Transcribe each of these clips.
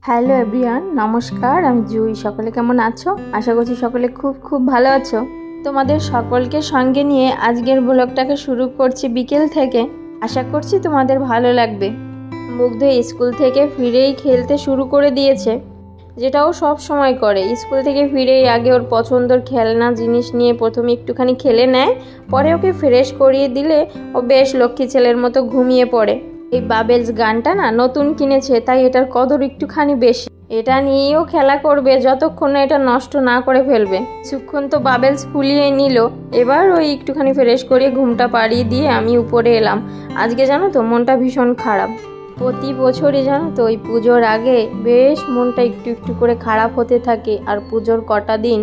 Hello everyone, নমস্কার। আমি জুই। সকলে কেমন আছো? আশা করছি সকলে খুব খুব ভালো আছো। তোমাদের সকলকে সঙ্গে নিয়ে আজকের ব্লগটাকে শুরু করছি বিকেল থেকে। আশা করছি তোমাদের ভালো লাগবে। মুগ্ধ স্কুল থেকে ফিরেই খেলতে শুরু করে দিয়েছে, যেটাও সব সময় করে। স্কুল থেকে ফিরেই আগে ওর পছন্দের খেলনা জিনিস নিয়ে প্রথমে একটুখানি খেলে নেয়, পরে ওকে ফ্রেশ করিয়ে দিলে ও বেশ লক্ষ্মী ছেলের মতো ঘুমিয়ে পড়ে। এই বাবেলস গানটা না নতুন কিনেছে, তাই এটার কদর একটুখানি বেশি। এটা নিয়েও খেলা করবে যতক্ষণ না এটা নষ্ট না করে ফেলবে। কিছুক্ষণ তো বাবেলস ফুলিয়ে নিল, এবার ওই একটুখানি ফ্রেশ করে ঘুমটা পাড়িয়ে দিয়ে আমি উপরে এলাম। আজকে জানো তো মনটা ভীষণ খারাপ। প্রতি বছরই জানো তো ওই পুজোর আগে বেশ মনটা একটু একটু করে খারাপ হতে থাকে, আর পুজোর কটা দিন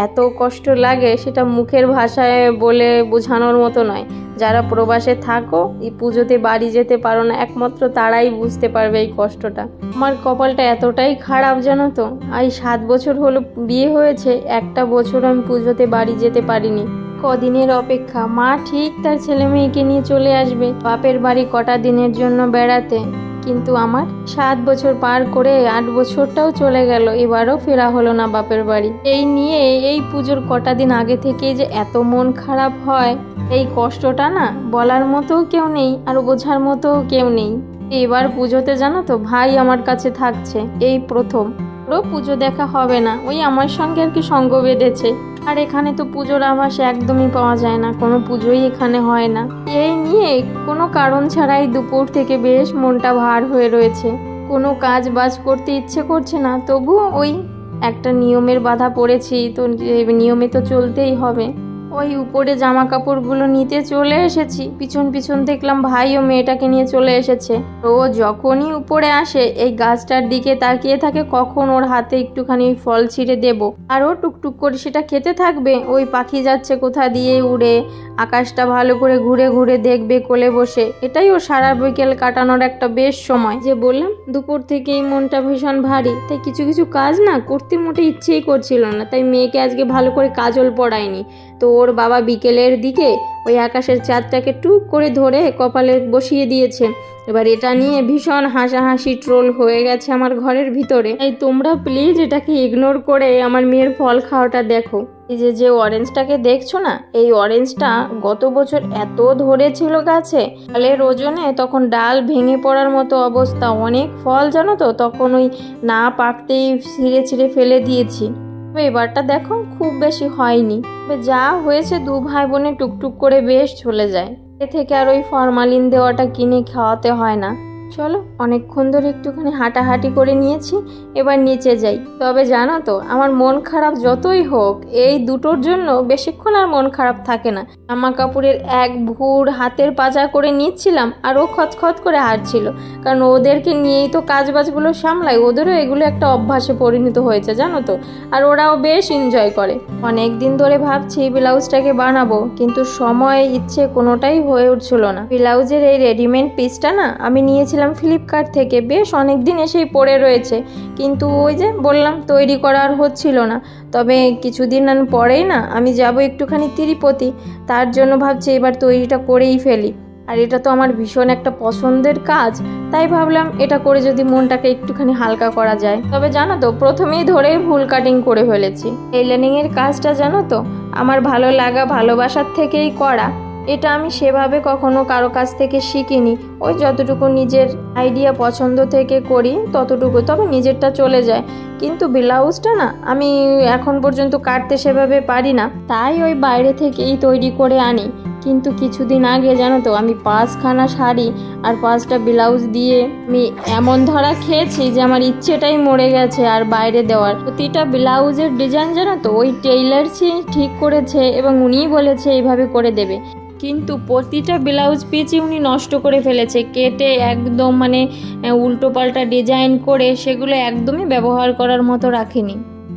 এত কষ্ট লাগে সেটা মুখের ভাষায় বলে বোঝানোর মতো নয়। যারা প্রবাসে থাকো, এই পুজোতে বাড়ি যেতে পারো না, একমাত্র তারাই বুঝতে পারবে এই কষ্টটা। আমার কপালটা এতটাই খারাপ জানো তো, এই 7 বছর হলো বিয়ে হয়েছে, একটা বছর আমি পুজোতে বাড়ি যেতে পারিনি। কদিনের অপেক্ষা, মা ঠিক তার ছেলে মেয়েকে নিয়ে চলে আসবে বাপের বাড়ি কটা দিনের জন্য বেড়াতে, কিন্তু আমার 7 বছর পার করে 8 বছরটাও চলে গেল, এবারও ফেরা হলো না বাপের বাড়ি। এই নিয়ে এই পুজোর কটা দিন আগে থেকেই যে এত মন খারাপ হয়, এই কষ্টটা না বলার মতো কেউ নেই আর বোঝার মতো কেউ নেই। এবার পুজোতে জানো তো ভাই আমার কাছে থাকছে, এই প্রথম। ওরও পুজো দেখা হবে না, ওই আমার সঙ্গে আর কি সঙ্গ বেঁধেছে। আর এখানে তো পুজোর আভাস একদমই পাওয়া যায় না, কোনো পুজোই এখানে হয় না। এই নিয়ে কোনো কারণ ছাড়াই দুপুর থেকে বেশ মনটা ভার হয়ে রয়েছে। কোনো কাজ বাজ করতে ইচ্ছে করছে না, তবুও ওই একটা নিয়মের বাধা পড়েছি, তো নিয়মে তো চলতেই হবে। ওই উপরে জামা কাপড়গুলো নিতে চলে এসেছি, পিছন পিছন দেখলাম ভাই ও মেয়েটাকে নিয়ে চলে এসেছে। ও যখনই উপরে আসে এই গাছটার দিকে তাকিয়ে থাকে কখন ওর হাতে একটুখানি ফল ছিঁড়ে দেব, আর ও টুকটুক করে সেটা খেতে থাকবে। ওই পাখি যাচ্ছে কোথা দিয়ে উড়ে, আকাশটা ভালো করে ঘুরে ঘুরে দেখবে কোলে বসে। এটাই ও সারা বিকেল কাটানোর একটা বেশ সময়। যে বললাম দুপুর থেকেই মনটা ভীষণ ভারী, তাই কিছু কিছু কাজ না করতে মোটে ইচ্ছেই করছিল না। তাই মেয়েকে আজকে ভালো করে কাজল পড়ায়নি, তো ওর বাবা বিকেলের দিকে ওই আকাশের চাঁদটাকে টুক করে ধরে কপালে বসিয়ে দিয়েছে। এবার এটা নিয়ে ভীষণ হাসাহাসি ট্রোল হয়ে গেছে আমার ঘরের ভিতরে। এই তোমরা প্লিজ এটাকে ইগনোর করে আমার মেয়ের ফল খাওয়াটা দেখো। এই যে অরেঞ্জটাকে দেখছো না, এই অরেঞ্জটা গত বছর এত ধরেছিল গাছে, ফলের ওজনে তখন ডাল ভেঙে পড়ার মতো অবস্থা। অনেক ফল জানো তো তখন ওই না পাকতেই ছিঁড়ে ছিঁড়ে ফেলে দিয়েছি। এবারটা দেখো খুব বেশি হয়নি, যা হয়েছে 2 ভাই বোনে টুকটুক করে বেশ চলে যায়। এ থেকে আর ওই ফরমালিন দেওয়াটা কিনে খাওয়াতে হয় না। চলো, অনেকক্ষণ ধরে একটুখানি হাঁটাহাঁটি করে নিয়েছি, এবার নিচে যাই। তবে জানো তো আমার মন খারাপ যতই হোক, এই দুটোর জন্য বেশিক্ষণ আর মন খারাপ থাকে না। জামা কাপড়ের এক ভুর হাতের পাজা করে নিচ্ছিলাম, আর ও খচখচ করে হাঁটছিল, কারণ ওদেরকে নিয়েই তো কাজবাজগুলো সামলাই। ওদেরও এগুলো একটা অভ্যাসে পরিণত হয়েছে জানো তো, আর ওরাও বেশ এনজয় করে। অনেক দিন ধরে ভাবছি ব্লাউজটাকে বানাবো, কিন্তু সময় ইচ্ছে কোনোটাই হয়ে উঠছিল না। ব্লাউজের এই রেডিমেড পিসটা না আমি নিয়েছিলাম ফ্লিপকার্ট থেকে, বেশ অনেক দিন এসেই পড়ে রয়েছে, কিন্তু ওই যে বললাম তৈরি করা আর হচ্ছিল না। তবে কিছুদিন পরেই না আমি যাব একটুখানি তিরুপতি, তার জন্য ভাবছি এবার তৈরিটা করেই ফেলি। আর এটা তো আমার ভীষণ একটা পছন্দের কাজ, তাই ভাবলাম এটা করে যদি মনটাকে একটুখানি হালকা করা যায়। তবে জানো তো প্রথমেই ধরে ভুল কাটিং করে ফেলেছি। টেইলারিংয়ের কাজটা জানো তো আমার ভালো লাগা ভালোবাসার থেকেই করা। এটা আমি সেভাবে কখনো কারো কাছ থেকে শিখিনি, ওই যতটুকু নিজের আইডিয়া পছন্দ থেকে করি ততটুকু, তবে নিজেরটা চলে যায়। কিন্তু ব্লাউজটা না আমি এখন পর্যন্ত কাটতে সেভাবে পারি না, তাই ওই বাইরে থেকেই তৈরি করে আনি। কিন্তু কিছুদিন আগে জানো তো আমি 5খানা শাড়ি আর 5টা ব্লাউজ দিয়ে আমি এমন ধরা খেয়েছি যে আমার ইচ্ছেটাই মরে গেছে আর বাইরে দেওয়ার। প্রতিটা ব্লাউজের ডিজাইন জানো তো ওই টেইলার ঠিক করেছে এবং উনিই বলেছে এইভাবে করে দেবে, কিন্তু প্রতিটা ব্লাউজ পিচই উনি নষ্ট করে ফেলেছে, কেটে একদম উল্টো পাল্টা ডিজাইন করে সেগুলো একদমই ব্যবহার করার মতো রাখেনি,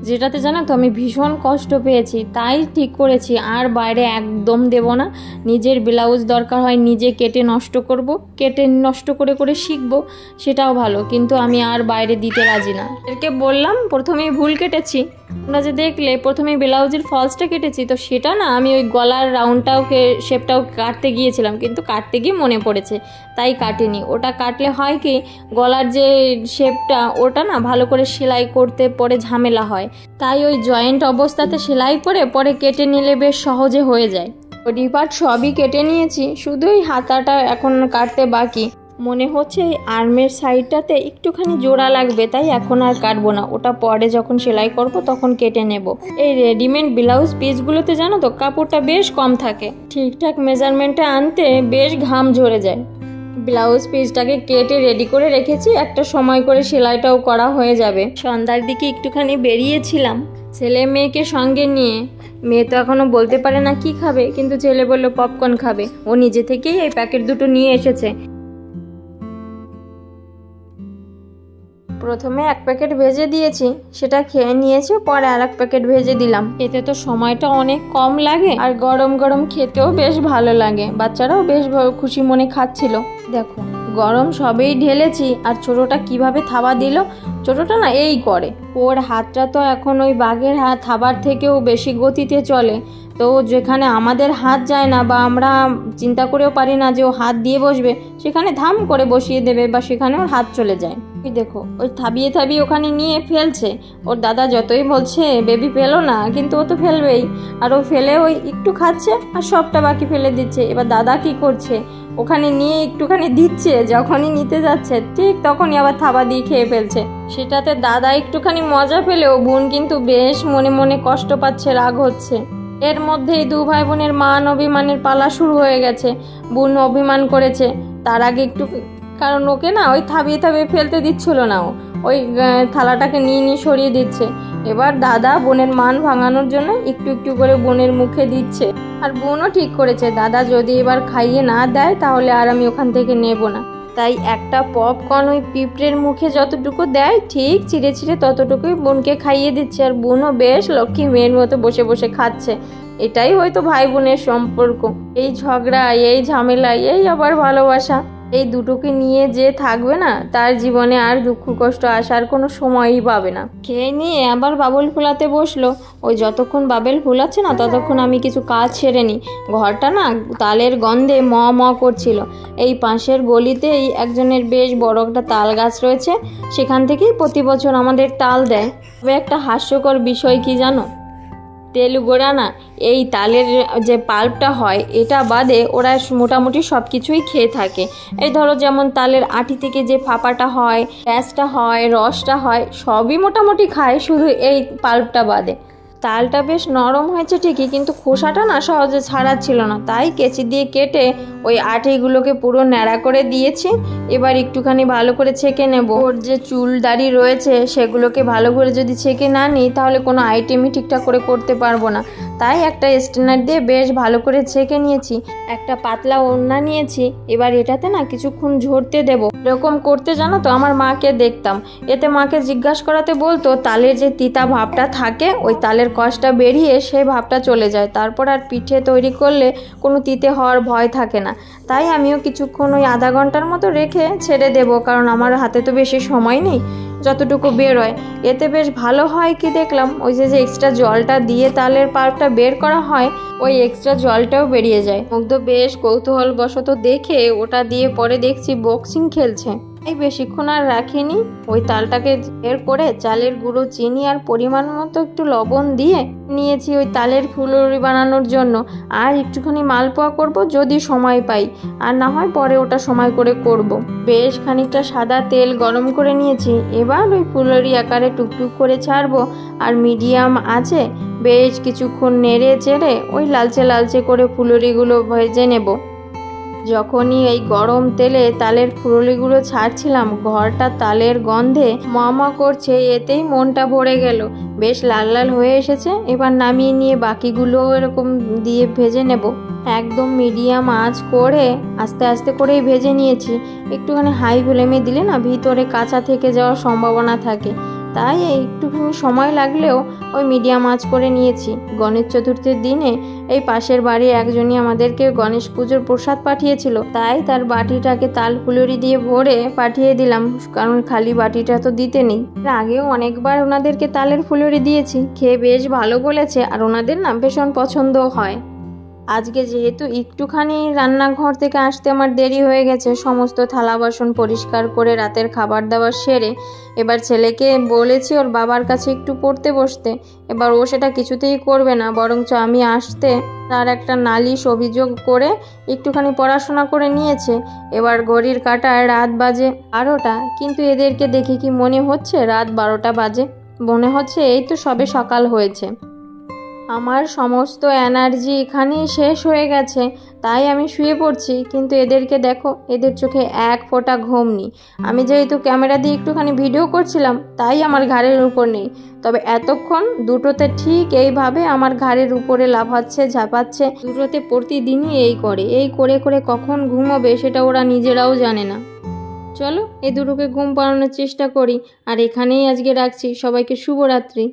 যেটাতে জানো তো আমি ভীষণ কষ্ট পেয়েছি। তাই ঠিক করেছি আর বাইরে একদম দেব না। নিজের ব্লাউজ দরকার হয় নিজে কেটে নষ্ট করব, কেটে নষ্ট করে করে শিখবো, সেটাও ভালো, কিন্তু আমি আর বাইরে দিতে রাজি না। এদেরকে বললাম প্রথমেই ভুল কেটেছি, তোমরা যে দেখলে প্রথমে ব্লাউজের ফলসটা কেটেছি, তো সেটা না আমি ওই গলার রাউন্ডটাও শেপটাও কাটতে গিয়েছিলাম, কিন্তু কাটতে গিয়ে মনে পড়েছে তাই কাটিনি। ওটা কাটলে হয় কি, গলার যে শেপটা ওটা না ভালো করে সেলাই করতে পরে ঝামেলা হয়, তাই ওই জয়েন্ট অবস্থাতে সেলাই করে পরে কেটে নিলে বেশ সহজে হয়ে যায়। বডি পার্ট সবই কেটে নিয়েছি, শুধু এই হাতাটা এখন কাটতে বাকি। মনে হচ্ছে এই আর্মের সাইডটাতে একটুখানি জোড়া লাগবে, তাই এখন আর কাটবো না, ওটা পরে যখন সেলাই করব তখন কেটে নেব। এই রেডিমেড ব্লাউজ পিসগুলোতে জানো তো কাপড়টা বেশ কম থাকে, ঠিকঠাক মেজারমেন্টে আনতে বেশ ঘাম ঝরে যায়। ব্লাউজ পিসটাকে কেটে রেডি করে রেখেছি, একটা সময় করে সেলাইটাও করা হয়ে যাবে। সন্ধ্যার দিকে একটুখানি বেরিয়েছিলাম ছেলে মেয়েকে সঙ্গে নিয়ে। মেয়ে তো এখনো বলতে পারে না কি খাবে, কিন্তু ছেলে বললো পপকর্ন খাবে, ও নিজে থেকেই এই প্যাকেট দুটো নিয়ে এসেছে। প্রথমে এক প্যাকেট ভেজে দিয়েছি, সেটা খেয়ে নিয়েছে, পরে আর এক প্যাকেট ভেজে দিলাম। এতে তো সময়টা অনেক কম লাগে আর গরম গরম খেতেও বেশ ভালো লাগে, বাচ্চারাও বেশ খুশি মনে খাচ্ছিল। দেখো গরম সবেই ঢেলেছি, আর ছোটোটা কিভাবে থাবা দিল। ছোটোটা না এই করে, ওর হাতটা তো এখন ওই বাঘের হাত থাবার থেকেও বেশি গতিতে চলে, তো যেখানে আমাদের হাত যায় না বা আমরা চিন্তা করেও পারি না যে ও হাত দিয়ে বসবে, সেখানে ধাম করে বসিয়ে দেবে বা সেখানে ওর হাত চলে যায়। দেখো ওই থাবিয়ে থাবিয়ে ওখানে নিয়ে ফেলছে, ওর দাদা যতই বলছে বেবি ফেলো না, কিন্তু ও তো ফেলবেই, আর ও ফেলে ওই একটু খাচ্ছে আর সবটা বাকি ফেলে দিচ্ছে। এবার দাদা কি করছে, ওখানে নিয়ে একটুখানি দিচ্ছে, যখনই নিতে যাচ্ছে ঠিক তখনই আবার থাবা দিয়ে খেয়ে ফেলছে। সেটাতে দাদা একটুখানি মজা পেলেও বোন কিন্তু বেশ মনে মনে কষ্ট পাচ্ছে, রাগ হচ্ছে। এর মধ্যেই দু ভাই বোনের মান অভিমানের পালা শুরু হয়ে গেছে। বোন অভিমান করেছে তার আগে একটু, কারণ ওকে না ওই থাবিয়ে থাবিয়ে ফেলতে দিচ্ছিল না, ওই থালাটাকে নিয়ে নিয়ে সরিয়ে দিচ্ছে। এবার দাদা বোনের মান ভাঙানোর জন্য একটু একটু করে বোনের মুখে দিচ্ছে, আর বোনও ঠিক করেছে দাদা যদি এবার খাইয়ে না দেয় তাহলে আর আমি ওখান থেকে নেব না। তাই একটা পপকর্ন ওই পিঁপড়ের মুখে যতটুকু দেয় ঠিক চিড়ে চিড়ে ততটুকুই বোনকে খাইয়ে দিচ্ছে, আর বোনও বেশ লক্ষ্মী মেয়ের মতো বসে বসে খাচ্ছে। এটাই হয়তো ভাই বোনের সম্পর্ক, এই ঝগড়া, এই ঝামেলা, এই আবার ভালোবাসা, এই দুটোকে নিয়ে যে থাকবে না তার জীবনে আর দুঃখ কষ্ট আসার কোনো সময়ই পাবে না। খেয়ে নিয়ে আবার বাবুল ফোলাতে বসলো। ওই যতক্ষণ বাবেল ফোলাচ্ছে না ততক্ষণ আমি কিছু কাজ সেরে নিই। ঘরটা না তালের গন্ধে ম ম করছিল। এই পাশের গলিতেই একজনের বেশ বড় একটা তাল গাছ রয়েছে, সেখান থেকেই প্রতি বছর আমাদের তাল দেয়। তবে একটা হাস্যকর বিষয় কি জানো, তেলুগোরা না এই তালের যে পাল্পটা হয় এটা বাদে ওরা মোটামুটি সব কিছুই খেয়ে থাকে। এই ধরো যেমন তালের আটি থেকে যে ফাঁপাটা হয়, প্যাঁচটা হয়, রসটা হয়, সবই মোটামুটি খায়, শুধু এই পাল্পটা বাদে। তালটা বেশ নরম হয়েছে ঠিকই, কিন্তু খোসাটা না সহজে ছাড়াচ্ছিল না, তাই কেচি দিয়ে কেটে ওই আটিগুলোকে পুরো ন্যাড়া করে দিয়েছি। এবার একটুখানি ভালো করে ছেঁকে নেব। ওর যে চুল দাড়ি রয়েছে সেগুলোকে ভালো করে যদি ছেঁকে না নিই তাহলে কোনো আইটেমই ঠিকঠাক করে করতে পারবো না, তাই একটা স্ট্রেনার দিয়ে বেশ ভালো করে ছেঁকে নিয়েছি। একটা পাতলা ওড়না নিয়েছি, এবার এটাতে না কিছুক্ষণ ঝরতে দেব। এরকম করতে জানো তো আমার মাকে দেখতাম, এতে মাকে জিজ্ঞাসা করাতে বলতো তালের যে তিতা ভাবটা থাকে ওই তালের কষটা বেরিয়ে সেই ভাবটা চলে যায়, তারপর আর পিঠে তৈরি করলে কোনো তিতে হওয়ার ভয় থাকে না। তাই আমিও কিছুক্ষণ ওই আধা ঘন্টার মতো রেখে ছেড়ে দেব, কারণ আমার হাতে তো বেশি সময় নেই, যতটুকু বেরোয়। এতে বেশ ভালো হয় কি দেখলাম, ওই যে এক্সট্রা জলটা দিয়ে তালের পাল্পটা বের করা হয় ওই এক্সট্রা জলটাও বেরিয়ে যায়। মুগ্ধ বেশ কৌতূহলবশত দেখে ওটা দিয়ে পরে দেখছি বক্সিং খেলছে। এই বেশিক্ষণ আর রাখিনি, ওই তালটাকে বের করে চালের গুঁড়ো, চিনি আর পরিমাণ মতো একটু লবণ দিয়ে নিয়েছি ওই তালের ফুলুরি বানানোর জন্য। আর একটুখানি মালপোয়া করব যদি সময় পাই, আর না হয় পরে ওটা সময় করে করব। বেশ খানিকটা সাদা তেল গরম করে নিয়েছি, এবার ওই ফুলুরি আকারে টুকটুক করে ছাড়বো, আর মিডিয়াম আছে বেশ কিছুক্ষণ নেড়ে চেড়ে ওই লালচে লালচে করে ফুলুরিগুলো ভেজে নেব। যখনই এই গরম তেলে তালের ফুলুরিগুলো ছাড়ছিলাম ঘরটা তালের গন্ধে মা করছে, এতেই মনটা ভরে গেল। বেশ লাল লাল হয়ে এসেছে, এবার নামিয়ে নিয়ে বাকিগুলো এরকম দিয়ে ভেজে নেব। একদম মিডিয়াম আঁচ করে আস্তে আস্তে করেই ভেজে নিয়েছি। একটুখানি হাই ফ্লেমে দিলে না ভিতরে কাঁচা থেকে যাওয়ার সম্ভাবনা থাকে। তাই একটুখানি সময় লাগলেও ওই মিডিয়াম আঁচ করে নিয়েছি। গণেশ চতুর্থীর দিনে এই পাশের বাড়ি একজনই আমাদেরকে গণেশ পুজোর প্রসাদ পাঠিয়েছিল, তাই তার বাটিটাকে তাল ফুলুরি দিয়ে ভরে পাঠিয়ে দিলাম, কারণ খালি বাটিটা তো দিতে নেই। আগেও অনেকবার ওনাদেরকে তালের ফুলুরি দিয়েছি, খেয়ে বেশ ভালো বলেছে, আর ওনাদের না ভীষণ পছন্দও হয়। আজকে যেহেতু একটুখানি রান্নাঘর থেকে আসতে আমার দেরি হয়ে গেছে, সমস্ত থালা বাসন পরিষ্কার করে রাতের খাবার দাবার সেরে এবার ছেলেকে বলেছি ওর বাবার কাছে একটু পড়তে বসতে। এবার ও সেটা কিছুতেই করবে না, বরঞ্চ আমি আসতে তার একটা নালিশ অভিযোগ করে একটুখানি পড়াশোনা করে নিয়েছে। এবার ঘড়ির কাঁটায় রাত বাজে 12টা, কিন্তু এদেরকে দেখে কি মনে হচ্ছে রাত 12টা বাজে? মনে হচ্ছে এই তো সবে সকাল হয়েছে। আমার সমস্ত এনার্জি এখানেই শেষ হয়ে গেছে, তাই আমি শুয়ে পড়ছি। কিন্তু এদেরকে দেখো, এদের চোখে এক ফোঁটা ঘুম নেই। আমি যেহেতু ক্যামেরা দিয়ে একটুখানি ভিডিও করছিলাম, তাই আমার ঘাড়ের উপর নেই, তবে এতক্ষণ দুটোতে ঠিক এইভাবে আমার ঘাড়ের উপরে লাফাচ্ছে ঝাঁপাচ্ছে। দুটোতে প্রতিদিনই এই করে করে কখন ঘুমোবে সেটা ওরা নিজেরাও জানে না। চলো এই দুটোকে ঘুম পাড়ানোর চেষ্টা করি, আর এখানেই আজকে রাখছি। সবাইকে শুভরাত্রি।